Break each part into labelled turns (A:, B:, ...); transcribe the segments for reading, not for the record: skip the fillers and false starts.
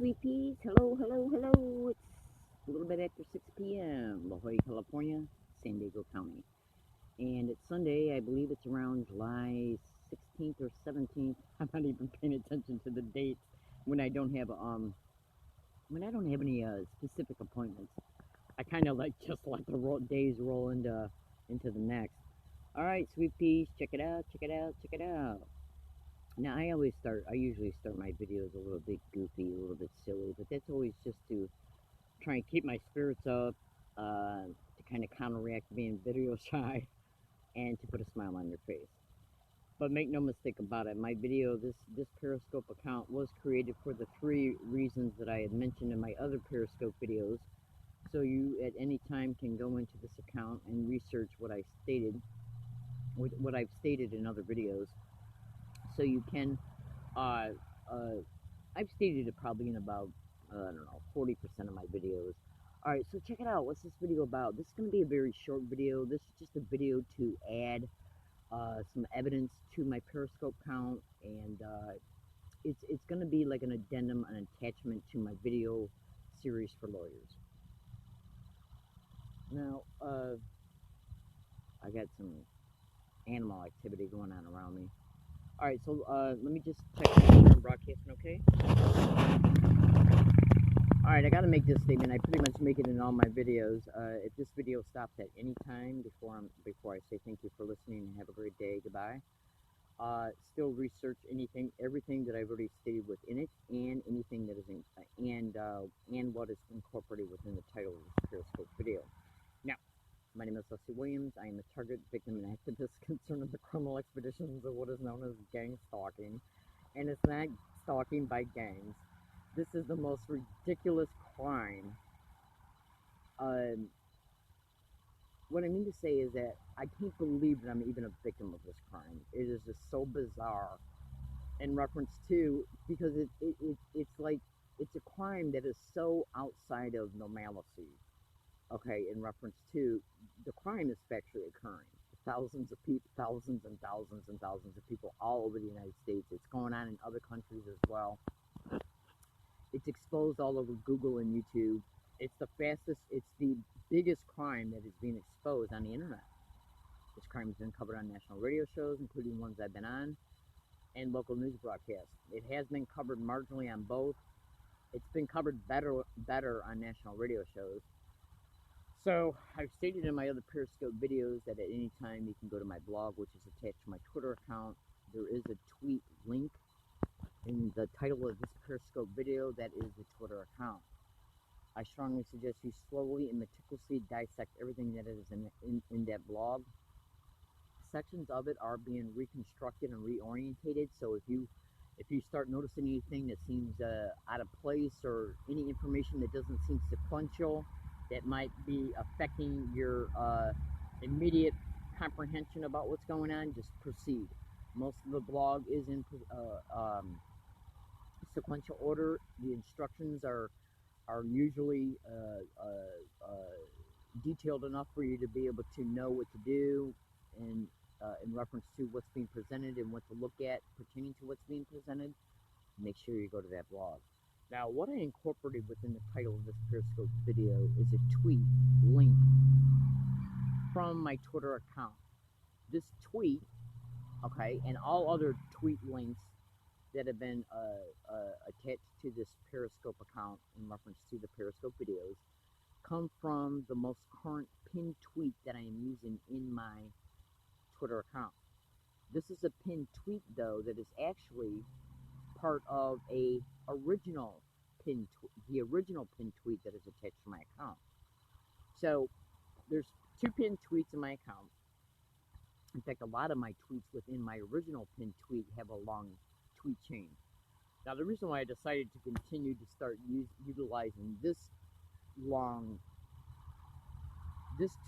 A: sweet peas. Hello, hello, hello. It's a little bit after 6 p.m. La Jolla, California, San Diego County. And it's Sunday. I believe it's around July 16th or 17th. I'm not even paying attention to the dates when I don't have any specific appointments. I kind of like just let the days roll into the next. All right, sweet peas, check it out, check it out, check it out. Now, I usually start my videos a little bit goofy, a little bit silly, but that's always just to try and keep my spirits up, to kind of counteract being video shy, and to put a smile on your face. But make no mistake about it, my video, this Periscope account was created for the three reasons that I had mentioned in my other Periscope videos. So you, at any time, can go into this account and research what I've stated in other videos. So you can, uh, uh, I've stated it probably in about, I don't know, 40% of my videos. Alright, so check it out. What's this video about? This is going to be a very short video. This is just a video to add some evidence to my Periscope count, and it's going to be like an addendum, an attachment to my video series for lawyers. Now, I got some animal activity going on around me. Alright, so let me just check I'm broadcasting okay? Alright, I gotta make this statement. I pretty much make it in all my videos. If this video stops at any time before I say thank you for listening and have a great day, goodbye. Still research everything that I've already stated within it, and anything that is and what is incorporated within the title of this Periscope video. Now, my name is Leslie Williams. I am a target, victim, and activist concerned with the criminal expeditions of what is known as gang stalking, and it's not stalking by gangs. This is the most ridiculous crime. What I mean to say is that I can't believe that I'm even a victim of this crime. It is just so bizarre in reference to, because it's like, it's a crime that is so outside of normalcy. Okay, in reference to, the crime is factually occurring. Thousands of people, thousands and thousands and thousands of people all over the United States. It's going on in other countries as well. It's exposed all over Google and YouTube. It's the biggest crime that is being exposed on the internet. This crime has been covered on national radio shows, including ones I've been on, and local news broadcasts. It has been covered marginally on both. It's been covered better on national radio shows. So, I've stated in my other Periscope videos that at any time you can go to my blog, which is attached to my Twitter account. There is a tweet link in the title of this Periscope video that is the Twitter account. I strongly suggest you slowly and meticulously dissect everything that is in that blog. Sections of it are being reconstructed and reorientated, so if you start noticing anything that seems out of place, or any information that doesn't seem sequential, that might be affecting your immediate comprehension about what's going on, just proceed. Most of the blog is in sequential order. The instructions are usually detailed enough for you to be able to know what to do, and in reference to what's being presented and what to look at pertaining to what's being presented. Make sure you go to that blog. Now, what I incorporated within the title of this Periscope video is a tweet link from my Twitter account. This tweet, okay, and all other tweet links that have been attached to this Periscope account in reference to the Periscope videos, come from the most current pinned tweet that I am using in my Twitter account. This is a pinned tweet, though, that is actually part of the original pinned tweet that is attached to my account. So there's two pinned tweets in my account. In fact, a lot of my tweets within my original pinned tweet have a long tweet chain. Now, the reason why I decided to continue to start utilizing this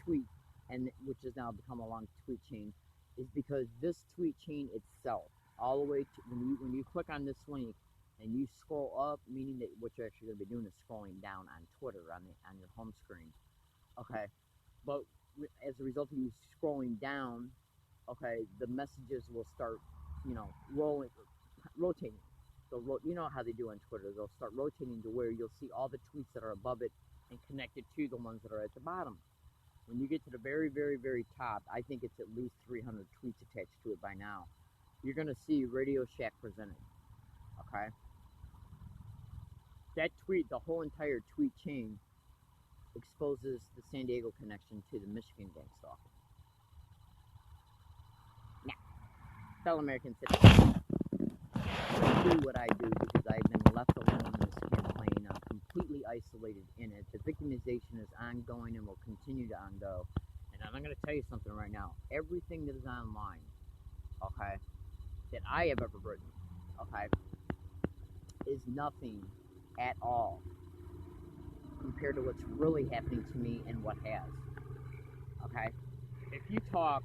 A: tweet, and which has now become a long tweet chain, is because this tweet chain itself, all the way to when you click on this link and you scroll up, meaning that what you're actually going to be doing is scrolling down on Twitter on your home screen. Okay, but as a result of you scrolling down, okay, the messages will start, rotating. you know how they do on Twitter. They'll start rotating to where you'll see all the tweets that are above it and connected to the ones that are at the bottom. When you get to the very, very, very top, I think it's at least 300 tweets attached to it by now. You're going to see Radio Shack presented. Okay? That tweet, the whole entire tweet chain, exposes the San Diego connection to the Michigan gang stalking. Now, fellow American citizens, I do what I do because I've been left alone in this campaign. I'm completely isolated in it. The victimization is ongoing and will continue to ongo. And I'm going to tell you something right now. Everything that is online, okay, that I have ever written, okay, is nothing at all compared to what's really happening to me and what has. Okay? If you talk,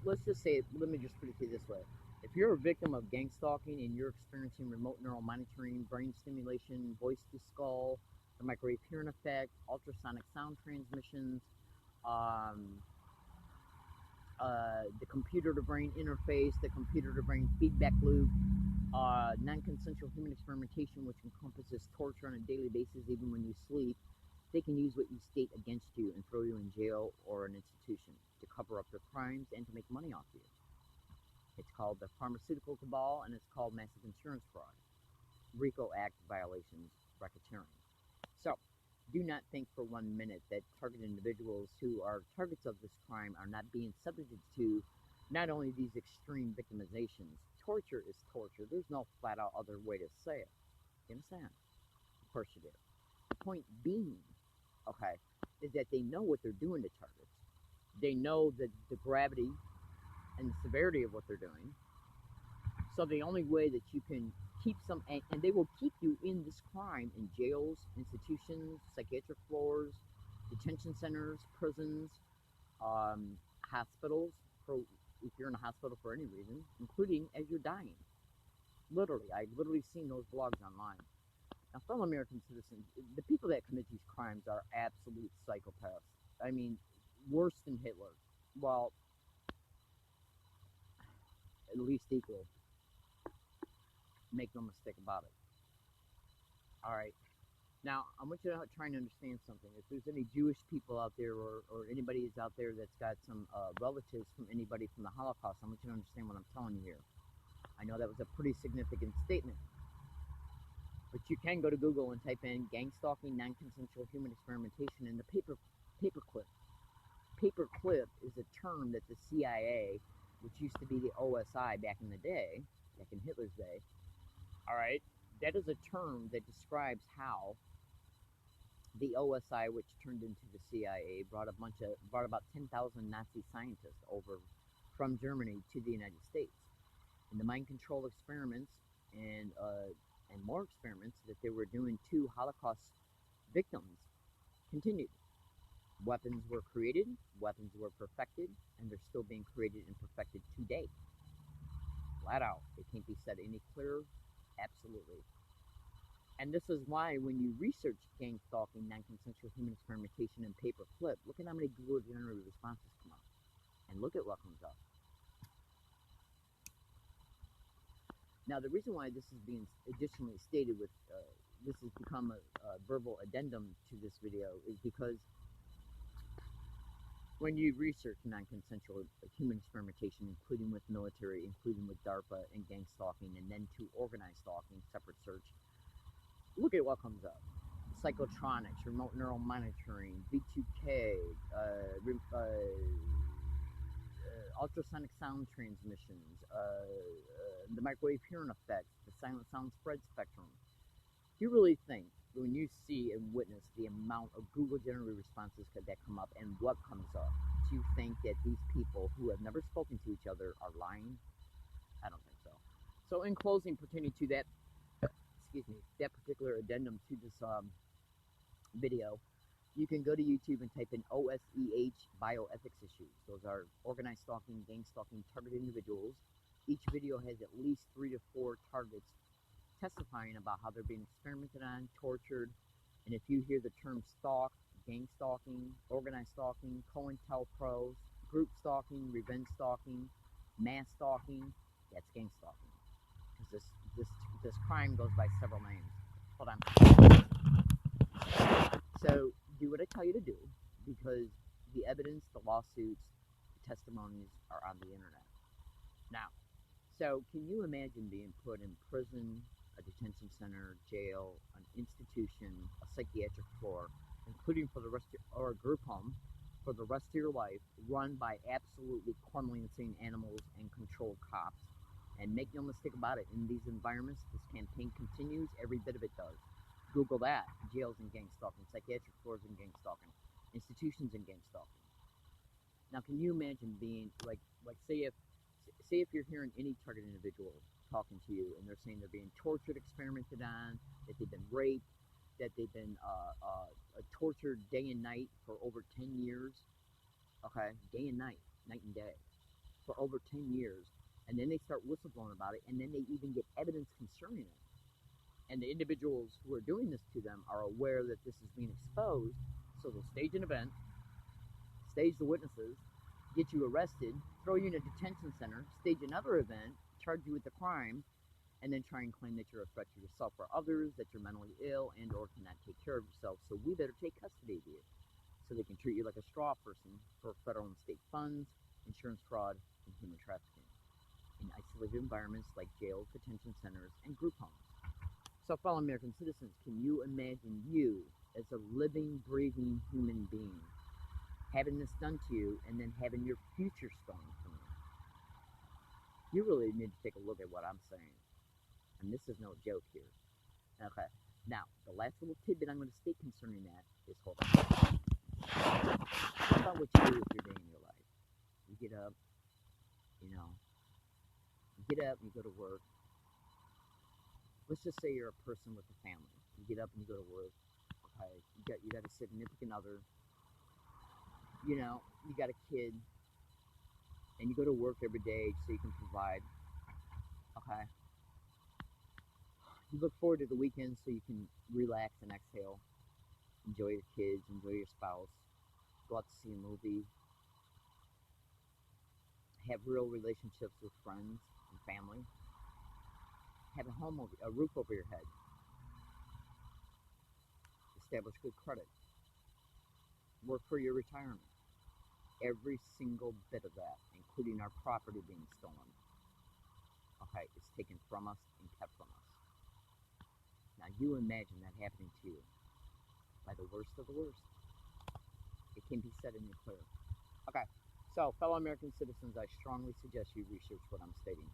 A: let's just say, let me just put it to you this way. If you're a victim of gang stalking and you're experiencing remote neural monitoring, brain stimulation, voice to skull, the microwave hearing effect, ultrasonic sound transmissions, the computer to brain interface, the computer to brain feedback loop, non-consensual human experimentation, which encompasses torture on a daily basis even when you sleep, they can use what you state against you and throw you in jail or an institution to cover up their crimes and to make money off you. It's called the pharmaceutical cabal, and it's called massive insurance fraud, RICO Act violations, racketeering. So, do not think for 1 minute that targeted individuals who are targets of this crime are not being subjected to not only these extreme victimizations. Torture is torture. There's no flat-out other way to say it. You understand? Of course you do. The point being, okay, is that they know what they're doing to targets. They know the gravity and the severity of what they're doing. So the only way that you can keep some, and they will keep you in this crime in jails, institutions, psychiatric floors, detention centers, prisons, hospitals, if you're in a hospital for any reason, including as you're dying. Literally, I've literally seen those blogs online. Now, fellow American citizens, the people that commit these crimes are absolute psychopaths. I mean, worse than Hitler. Well, at least equal. Make no mistake about it. All right. Now, I want you to try and understand something. If there's any Jewish people out there or anybody is out there that's got some relatives from anybody from the Holocaust, I want you to understand what I'm telling you here. I know that was a pretty significant statement. But you can go to Google and type in gang stalking, non-consensual human experimentation, and the paperclip. Paperclip is a term that the CIA, which used to be the OSI back in the day, back in Hitler's day, all right, that is a term that describes how the OSI, which turned into the CIA, brought about 10,000 Nazi scientists over from Germany to the United States. And the mind control experiments and more experiments that they were doing to Holocaust victims continued. Weapons were created, weapons were perfected, and they're still being created and perfected today. Flat out. It can't be said any clearer. Absolutely. And this is why when you research gang stalking, non-consensual human experimentation, and paperclip, look at how many Google generated responses come up. And look at what comes up. Now, the reason why this is being additionally stated with, this has become a verbal addendum to this video is because when you research non-consensual human experimentation, including with military, including with DARPA and gang stalking, and then to organized stalking, separate search, look at what comes up. Psychotronics, remote neural monitoring, V2K, ultrasonic sound transmissions, the microwave hearing effect, the silent sound spread spectrum. Do you really think when you see and witness the amount of Google generated responses that come up and what comes up, do you think that these people who have never spoken to each other are lying? I don't think so. So in closing, pertaining to that, that particular addendum to this video, you can go to YouTube and type in OSEH bioethics issues. Those are organized stalking, gang stalking, targeted individuals. Each video has at least 3 to 4 targets testifying about how they're being experimented on, tortured, and if you hear the term stalk, gang stalking, organized stalking, COINTELPRO, group stalking, revenge stalking, mass stalking, that's gang stalking. Because this crime goes by several names. Hold on. So do what I tell you to do, because the evidence, the lawsuits, the testimonies are on the internet. Now, so can you imagine being put in prison, a detention center, jail, an institution, a psychiatric floor, including for the rest of, or a group home for the rest of your life, run by absolutely criminally insane animals and controlled cops? And make no mistake about it, in these environments, this campaign continues. Every bit of it does. Google that. Jails and gang stalking, psychiatric floors and gang stalking, institutions and gang stalking. Now, can you imagine being like say if you're hearing any target individual talking to you and they're saying they're being tortured, experimented on, that they've been raped, that they've been tortured day and night for over 10 years, okay, day and night, night and day, for over 10 years, and then they start whistleblowing about it, and then they even get evidence concerning it. And the individuals who are doing this to them are aware that this is being exposed, so they'll stage an event, stage the witnesses, get you arrested, throw you in a detention center, stage another event, charge you with the crime, and then try and claim that you're a threat to yourself or others, that you're mentally ill and or cannot take care of yourself. So we better take custody of you, so they can treat you like a straw person for federal and state funds, insurance fraud, and human trafficking in isolated environments like jails, detention centers, and group homes. So, fellow American citizens, can you imagine you as a living, breathing human being having this done to you and then having your future stolen from you? You really need to take a look at what I'm saying. And this is no joke here. Okay. Now, the last little tidbit I'm going to state concerning that is, hold on. What about what you do with your day in your life? You get up, you go to work. Let's just say you're a person with a family. You get up and you go to work. Okay. You got a significant other. You got a kid, and you go to work every day so you can provide. Okay. You look forward to the weekend so you can relax and exhale, enjoy your kids, enjoy your spouse, go out to see a movie, have real relationships with friends and family, have a roof over your head, establish good credit, work for your retirement. Every single bit of that, including our property being stolen, okay, is taken from us and kept from us. Now you imagine that happening to you by the worst of the worst. It can be said in the clear. Okay, so fellow American citizens, I strongly suggest you research what I'm stating.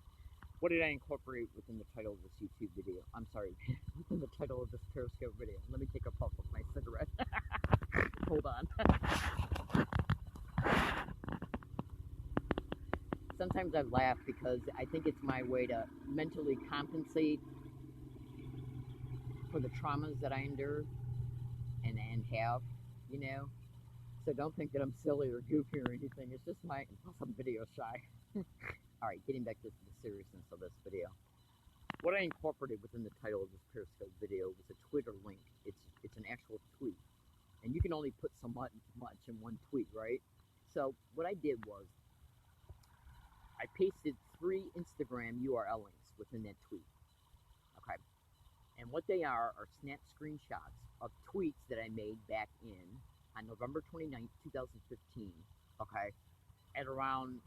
A: What did I incorporate within the title of this YouTube video? I'm sorry, within the title of this Periscope video. Let me take a puff of my cigarette. Hold on. Sometimes I laugh because I think it's my way to mentally compensate for the traumas that I endure and have, So don't think that I'm silly or goofy or anything. It's just I'm video shy. All right, getting back to the seriousness of this video. What I incorporated within the title of this Periscope video was a Twitter link. It's an actual tweet, and you can only put so much in one tweet, right? So what I did was I pasted 3 Instagram URL links within that tweet. Okay, and what they are snap screenshots of tweets that I made back on November 29th, 2015. Okay, at around,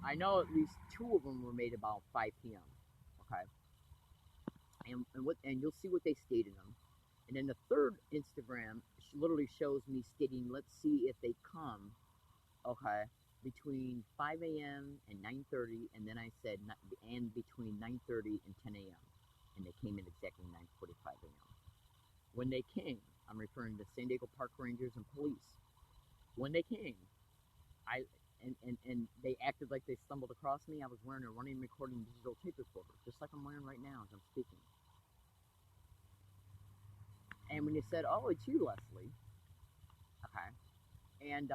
A: I know at least 2 of them were made about 5 p.m. Okay, and you'll see what they state in them. And then the third Instagram literally shows me stating, let's see if they come, okay, between 5 a.m. and 9:30, and then I said, and between 9:30 and 10 a.m. And they came in exactly 9:45 a.m. When they came, I'm referring to San Diego Park Rangers and police. When they came, and they acted like they stumbled across me. I was wearing a running recording digital tape recorder, just like I'm wearing right now as I'm speaking. And when they said, oh, it's you, Leslie, okay, and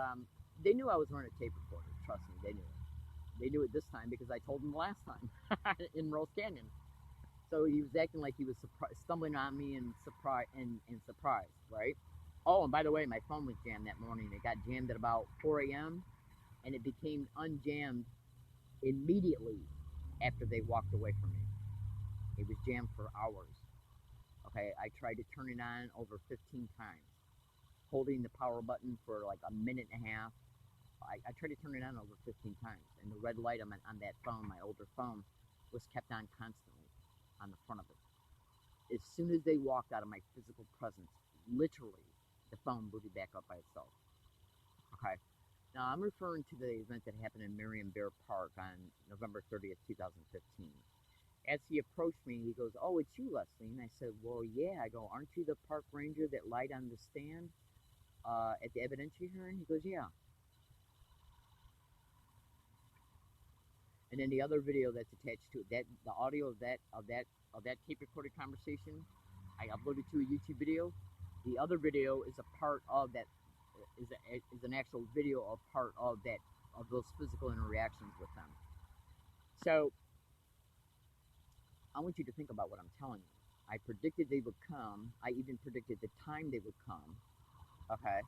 A: they knew I was wearing a tape recorder. Trust me, they knew it. They knew it this time because I told them the last time in Rose Canyon. So he was acting like he was stumbling on me and surprised, right? Oh, and by the way, my phone was jammed that morning. It got jammed at about 4 a.m. and it became unjammed immediately after they walked away from me. It was jammed for hours. Okay, I tried to turn it on over 15 times, holding the power button for like a minute and a half. I tried to turn it on over 15 times, and the red light on that phone, my older phone, was kept on constantly on the front of it. As soon as they walked out of my physical presence, literally, the phone booted back up by itself. Okay. Now, I'm referring to the event that happened in Marion Bear Park on November 30th, 2015. As he approached me, he goes, "Oh, it's you, Leslie." And I said, "Well, yeah." I go, "Aren't you the park ranger that lied on the stand at the evidentiary hearing?" He goes, "Yeah." And then the other video that's attached to it, that the audio of that tape recorded conversation, I uploaded to a YouTube video. The other video is a part of that, is an actual video of part of that, of those physical interactions with them. So I want you to think about what I'm telling you. I predicted they would come. I even predicted the time they would come. Okay.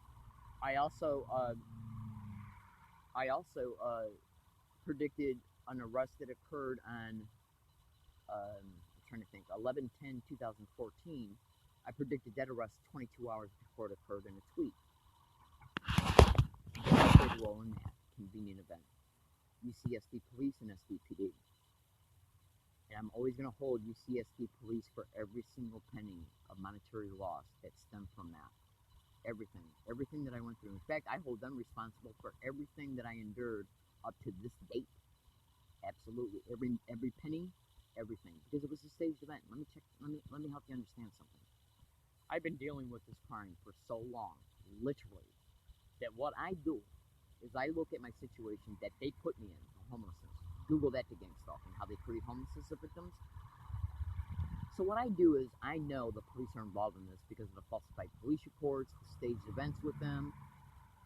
A: I also predicted an arrest that occurred on, I'm trying to think, 11/10/2014. I predicted that arrest 22 hours before it occurred in a tweet. I played a role in that convenient event. UCSD Police and SDPD. And I'm always going to hold UCSD Police for every single penny of monetary loss that stemmed from that. Everything. Everything that I went through. In fact, I hold them responsible for everything that I endured up to this date. Absolutely. Every penny, everything. Because it was a staged event. Let me help you understand something. I've been dealing with this crime for so long, literally, that what I do is I look at my situation that they put me in, homelessness. Google that to GangStalked, how they create homelessness of victims. So what I do is I know the police are involved in this because of the falsified police reports, the staged events with them,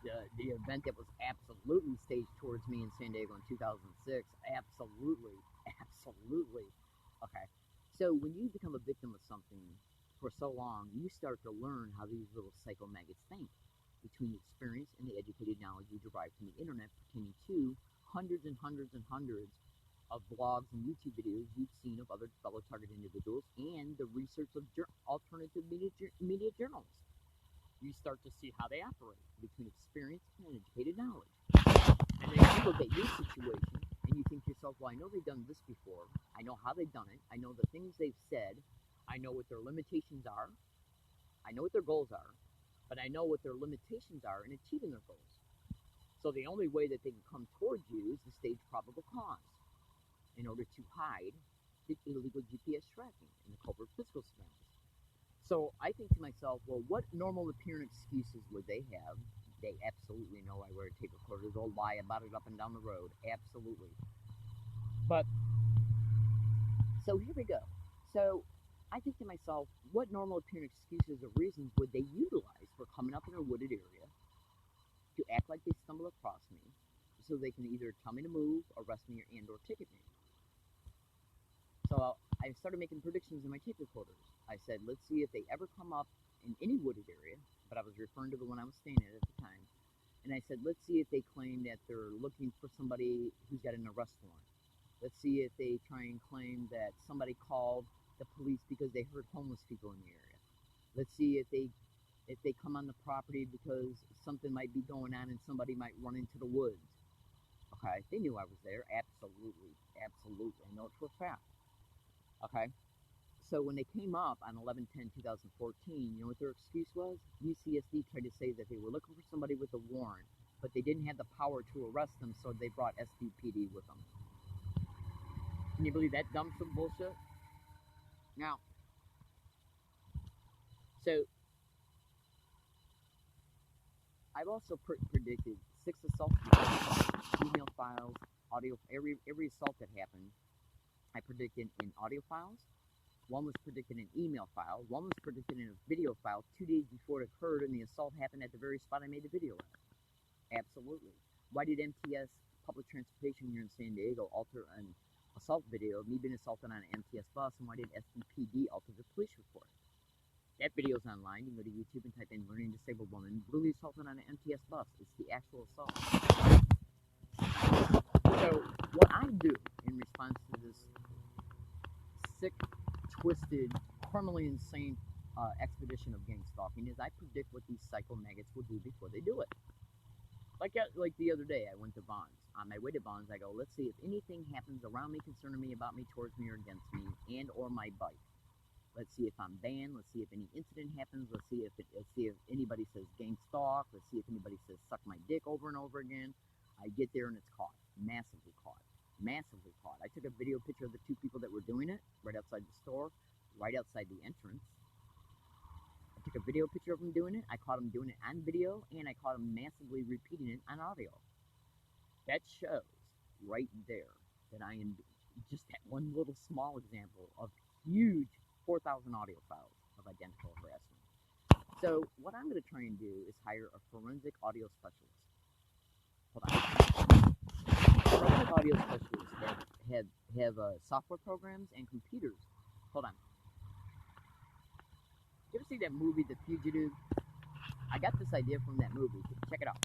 A: the event that was absolutely staged towards me in San Diego in 2006. Absolutely. Okay. So when you become a victim of something for so long, you start to learn how these little psycho maggots think. Between the experience and the educated knowledge you derive from the internet pertaining to hundreds and hundreds and hundreds of blogs and YouTube videos you've seen of other fellow target individuals and the research of alternative media journalists. You start to see how they operate between experience and educated knowledge. And then you look at your situation and you think to yourself, well, I know they've done this before. I know how they've done it. I know the things they've said. I know what their limitations are. I know what their goals are. But I know what their limitations are in achieving their goals. So the only way that they can come towards you is to stage probable cause in order to hide the illegal GPS tracking and the covert physical surveillance. So I think to myself, well, what normal appearing excuses would they have? They absolutely know I wear a tape recorder. They'll lie about it up and down the road. Absolutely. But, so here we go. So I think to myself, what normal appearing excuses or reasons would they utilize for coming up in a wooded area to act like they stumbled across me so they can either tell me to move, arrest me, and or ticket me? So I started making predictions in my tape recorders. I said, let's see if they ever come up in any wooded area, but I was referring to the one I was staying at the time. And I said, let's see if they claim that they're looking for somebody who's got an arrest warrant. Let's see if they try and claim that somebody called the police because they heard homeless people in the area. Let's see if they come on the property because something might be going on and somebody might run into the woods. Okay, they knew I was there. Absolutely. I know it for a fact. Okay, so when they came up on 11/10/2014, you know what their excuse was? UCSD tried to say that they were looking for somebody with a warrant, but they didn't have the power to arrest them, so they brought SDPD with them. Can you believe that dumb some bullshit? Now, so I've also predicted 6 assaults, email files, audio, every assault that happened. I predicted in audio files. One was predicted in email file. One was predicted in a video file 2 days before it occurred, and the assault happened at the very spot I made the video at. Absolutely. Why did MTS Public Transportation here in San Diego alter an assault video of me being assaulted on an MTS bus, and why did SDPD alter the police report? That video's online. You can go to YouTube and type in "learning disabled woman brutally assaulted on an MTS bus." It's the actual assault. So what I do in response to this sick twisted, criminally insane expedition of gang stalking is I predict what these psycho maggots will do before they do it. Like the other day, I went to Vaughn's. On my way to Vaughn's, I go, let's see if anything happens around me, concerning me, about me, towards me, or against me, and or my bike. Let's see if I'm banned. Let's see if any incident happens. Let's see if anybody says gang stalk. Let's see if anybody says suck my dick over and over again. I get there and it's caught. Massively caught. Massively caught. I took a video picture of the two people that were doing it right outside the store, right outside the entrance. I took a video picture of them doing it. I caught them doing it on video, and I caught them massively repeating it on audio. That shows right there that I am just that one little small example of huge 4,000 audio files of identical harassment. So what I'm going to try and do is hire a forensic audio specialist. Hold on. Forensic audio specialists have software programs and computers. Hold on. You ever see that movie, The Fugitive? I got this idea from that movie. Check it out.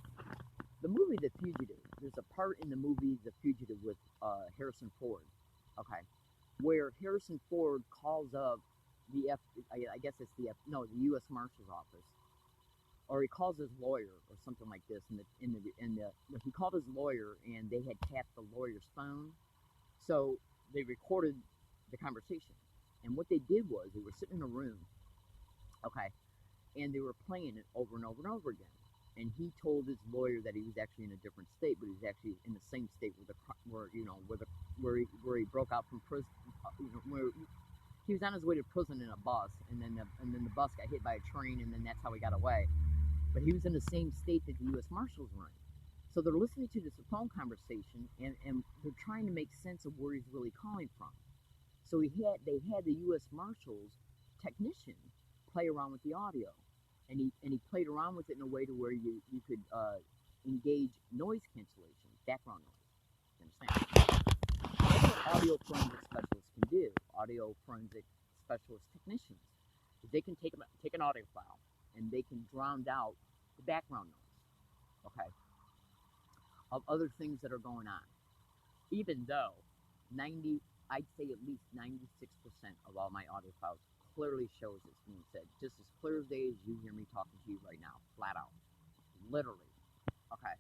A: The movie, The Fugitive, there's a part in the movie, The Fugitive, with Harrison Ford, okay, where Harrison Ford calls up the I guess it's the U.S. Marshal's office, or he calls his lawyer or something like this. He called his lawyer, and they had tapped the lawyer's phone, so they recorded the conversation. And what they did was they were sitting in a room, okay, and they were playing it over and over and over again. And he told his lawyer that he was actually in a different state, but he was actually in the same state where he broke out from prison, where he was on his way to prison in a bus, and then the bus got hit by a train, and then that's how he got away. But he was in the same state that the U.S. Marshals were in. So they're listening to this phone conversation, and they're trying to make sense of where he's really calling from. So they had the U.S. Marshals technician play around with the audio. And he played around with it in a way to where you could engage noise cancellation, background noise. You understand? What audio forensic specialists can do, audio forensic specialist technicians, is they can take an audio file and they can drown out the background noise, okay, of other things that are going on. Even though I'd say at least 96% of all my audio files clearly shows it's being said, just as clear as day as you hear me talking to you right now, flat out, literally. Okay,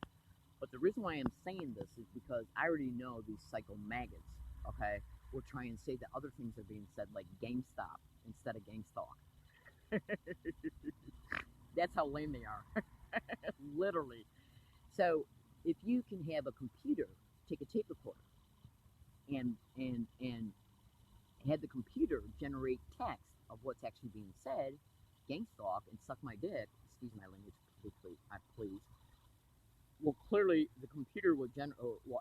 A: but the reason why I'm saying this is because I already know these psycho maggots, okay, will try and say that other things are being said, like GameStop instead of GangStalked. That's how lame they are. Literally. So if you can have a computer take a tape recorder and have the computer generate text of what's actually being said, GangStalk and suck my dick, excuse my language, please. Well, clearly the computer will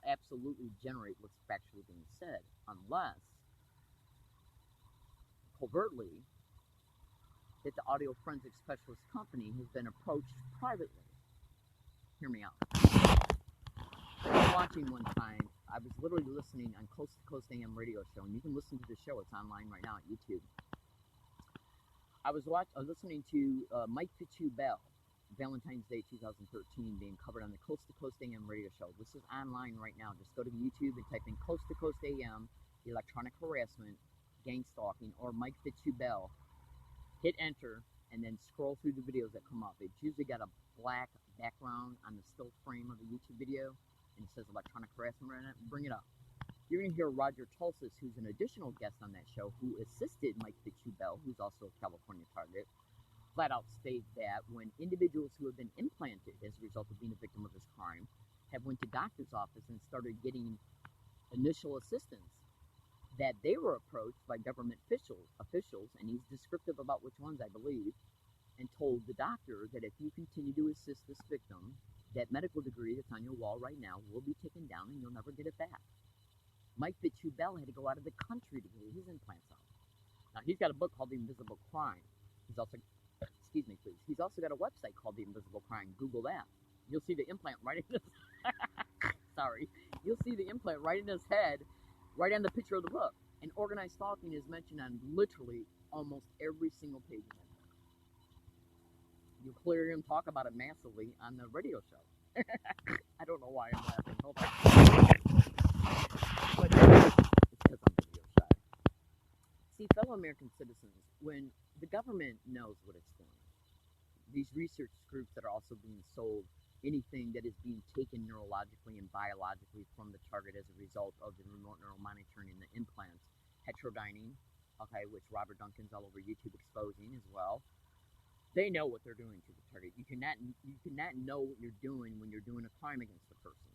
A: absolutely generate what's factually being said, unless covertly that the audio forensic specialist company has been approached privately. Hear me out. I was watching one time. I was literally listening on Coast to Coast AM radio show, and you can listen to the show. It's online right now at YouTube. I was listening to Mike Bell, Valentine's Day 2013, being covered on the Coast to Coast AM radio show. This is online right now. Just go to YouTube and type in Coast to Coast AM, electronic harassment, gang stalking, or Mike Bell. Hit enter, and then scroll through the videos that come up. It's usually got a black background on the still frame of the YouTube video, and it says electronic harassment right on it. Bring it up. You're going to hear Roger Tulsis, who's an additional guest on that show, who assisted Mike Bell, who's also a California target, flat out state that when individuals who have been implanted as a result of being a victim of this crime have went to doctor's office and started getting initial assistance, that they were approached by government officials, and he's descriptive about which ones, I believe, and told the doctor that if you continue to assist this victim, that medical degree that's on your wall right now will be taken down and you'll never get it back. Mike Bell had to go out of the country to get his implants out. Now, he's got a book called The Invisible Crime. He's also, excuse me, please. He's also got a website called The Invisible Crime. Google that. You'll see the implant right in his, sorry. You'll see the implant right in his head, right on the picture of the book. And organized stalking is mentioned on literally almost every single page of that book. You'll clear him talk about it massively on the radio show. I don't know why I'm laughing. Hold on. But it's because I'm video shy. See, fellow American citizens, when the government knows what it's doing, these research groups that are also being sold anything that is being taken neurologically and biologically from the target as a result of the remote neural monitoring and the implants, heterodyning, okay, which Robert Duncan's all over YouTube exposing as well. They know what they're doing to the target. You cannot know what you're doing when you're doing a crime against a person,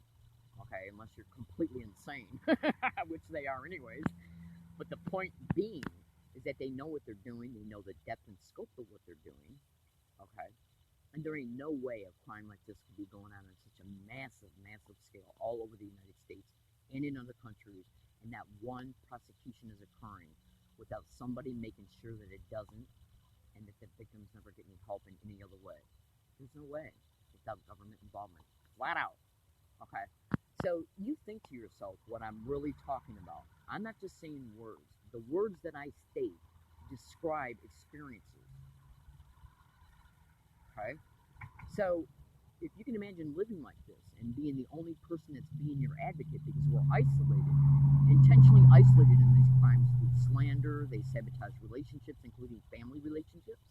A: okay, unless you're completely insane, which they are anyways. But the point being is that they know what they're doing. They know the depth and scope of what they're doing, okay. And there ain't no way a crime like this could be going on such a massive, massive scale all over the United States and in other countries, and that one prosecution is occurring without somebody making sure that it doesn't, and that the victims never get any help in any other way. There's no way without government involvement. Flat out. Okay. So you think to yourself what I'm really talking about. I'm not just saying words. The words that I state describe experiences. Okay. So if you can imagine living like this and being the only person that's being your advocate because we're isolated, intentionally isolated in these crimes through slander, they sabotage relationships, including family relationships.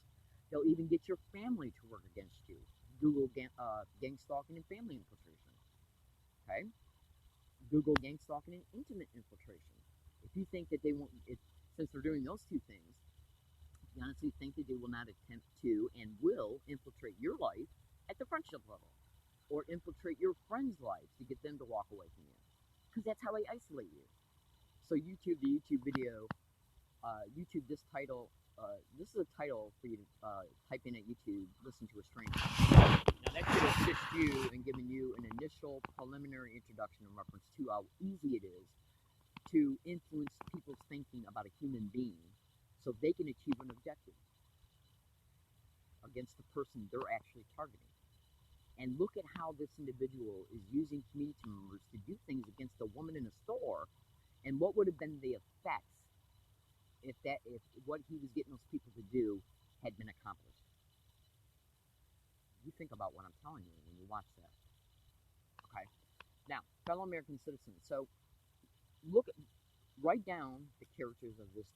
A: They'll even get your family to work against you. Google gang stalking and family infiltration. Okay? Google gang stalking and intimate infiltration. If you think that they won't, since they're doing those two things, if you honestly think that they will not attempt to and will infiltrate your life at the friendship level or infiltrate your friends' lives to get them to walk away from you. Because that's how they isolate you. So YouTube, the YouTube video, YouTube, this title, this is a title for you to type in at YouTube, listen to a stranger. Now that should assist you in giving you an initial preliminary introduction in reference to how easy it is to influence people's thinking about a human being so they can achieve an objective against the person they're actually targeting. And look at how this individual is using community members to do things against a woman in a store, and what would have been the effects if what he was getting those people to do had been accomplished. You think about what I'm telling you when you watch that. Okay. Now, fellow American citizens, so write down the characters of this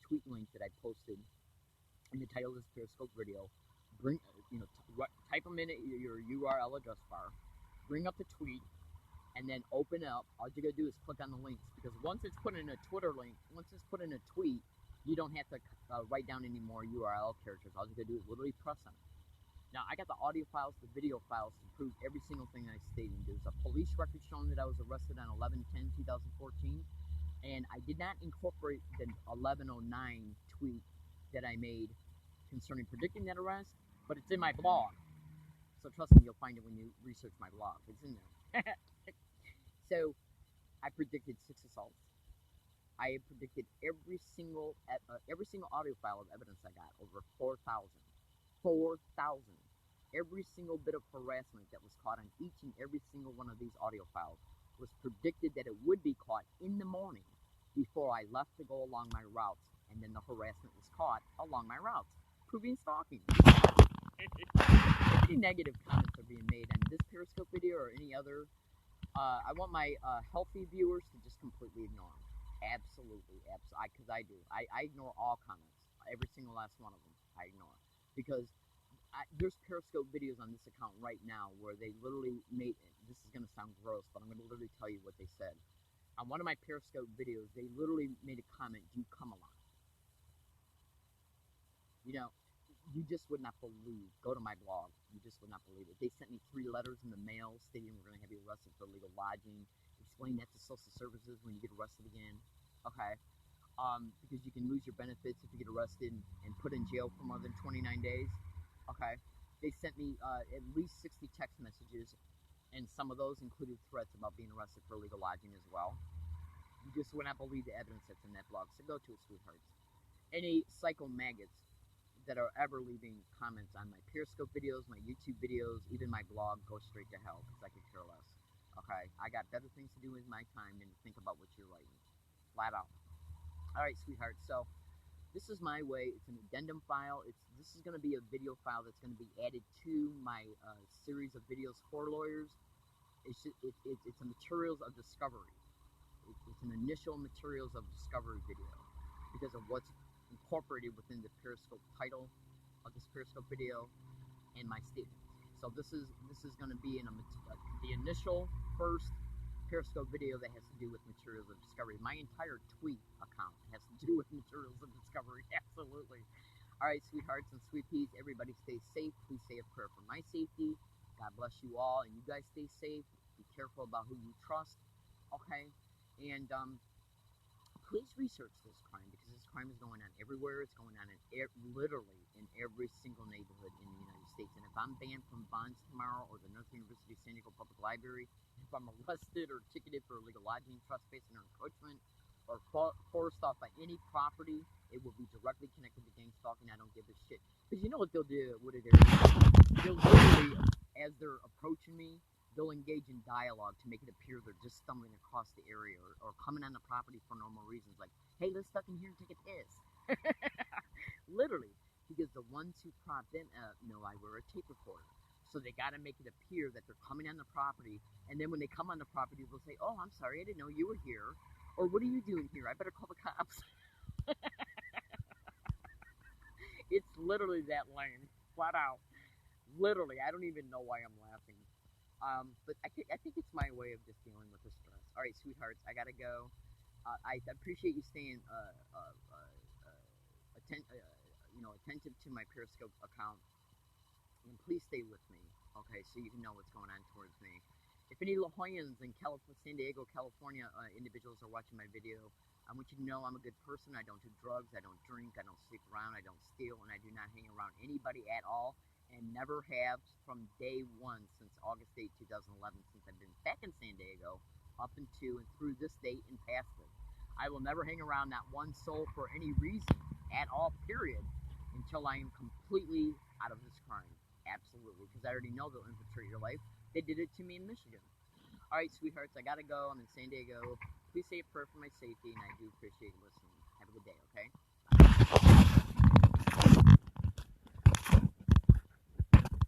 A: tweet link that I posted in the title of this Periscope video. Type them in at your URL address bar. Bring up the tweet, and then open up. All you gotta do is click on the links, because once it's put in a Twitter link, once it's put in a tweet, you don't have to write down any more URL characters. All you gotta do is literally press on it. Now, I got the audio files, the video files to prove every single thing I stated. There's a police record showing that I was arrested on 11/10/2014, and I did not incorporate the 1109 tweet that I made concerning predicting that arrest, but it's in my blog. So trust me, you'll find it when you research my blog. It's in there. So I predicted 6 assaults. I had predicted every single audio file of evidence I got, over 4,000. 4,000. Every single bit of harassment that was caught on each and every single one of these audio files was predicted that it would be caught in the morning before I left to go along my routes, and then the harassment was caught along my routes, proving stalking. If any negative comments are being made on this Periscope video or any other, I want my healthy viewers to just completely ignore them. Absolutely, because I do. I ignore all comments, every single last one of them. I ignore, because there's Periscope videos on this account right now where they literally made, this is going to sound gross, but I'm going to literally tell you what they said. On one of my Periscope videos, they literally made a comment, "Do you come a lot?" You just would not believe. Go to my blog. You just would not believe it. They sent me 3 letters in the mail stating we're going to have you arrested for illegal lodging. Explain that to social services when you get arrested again. Okay. Because you can lose your benefits if you get arrested and put in jail for more than 29 days. Okay. They sent me at least 60 text messages, and some of those included threats about being arrested for illegal lodging as well. You just would not believe the evidence that's in that blog. So go to it, sweethearts. Any psycho maggots that are ever leaving comments on my Periscope videos, my YouTube videos, even my blog, go straight to hell, because I could care less. Okay? I got better things to do with my time than to think about what you're writing. Flat out. Alright, sweetheart, so this is my way. It's an addendum file. This is going to be a video file that's going to be added to my series of videos for lawyers. It's a materials of discovery. It's an initial materials of discovery video. because of what's incorporated within the Periscope title of this Periscope video and my statement. So this is going to be the initial first Periscope video that has to do with materials of discovery. My entire tweet account has to do with materials of discovery. Absolutely. All right, sweethearts and sweet peas, everybody stay safe. Please say a prayer for my safety. God bless you all, and you guys stay safe. Be careful about who you trust. Okay, and please research this crime, because this crime is going on everywhere. It's going on literally in every single neighborhood in the United States. And if I'm banned from Bonds tomorrow or the North University San Diego Public Library, if I'm arrested or ticketed for illegal lodging, trespassing, or encroachment, or forced off by any property, it will be directly connected to gang stalking. I don't give a shit. Because you know what they'll do? They'll literally, as they're approaching me, they'll engage in dialogue to make it appear they're just stumbling across the area or coming on the property for normal reasons, like, hey, let's duck in here and take a piss. Literally, because the ones who prompt them know I wear a tape recorder. So they got to make it appear that they're coming on the property, and then when they come on the property, they'll say, oh, I'm sorry, I didn't know you were here, or what are you doing here? I better call the cops. It's literally that lame, flat out. Literally, I don't even know why I'm laughing. But I think it's my way of just dealing with the stress. All right, sweethearts, I gotta go. I appreciate you staying attentive to my Periscope account, and please stay with me, okay, so you can know what's going on towards me. If any La Jollans in San Diego, California individuals are watching my video, I want you to know I'm a good person. I don't do drugs, I don't drink, I don't sleep around, I don't steal, and I do not hang around anybody at all, and never have from day one since August 8, 2011, since I've been back in San Diego, up into and through this date and past it. I will never hang around not one soul for any reason at all, period, until I am completely out of this crime. Absolutely, because I already know they'll infiltrate your life. They did it to me in Michigan. All right, sweethearts, I gotta go. I'm in San Diego. Please say a prayer for my safety, and I do appreciate you listening. Have a good day, okay?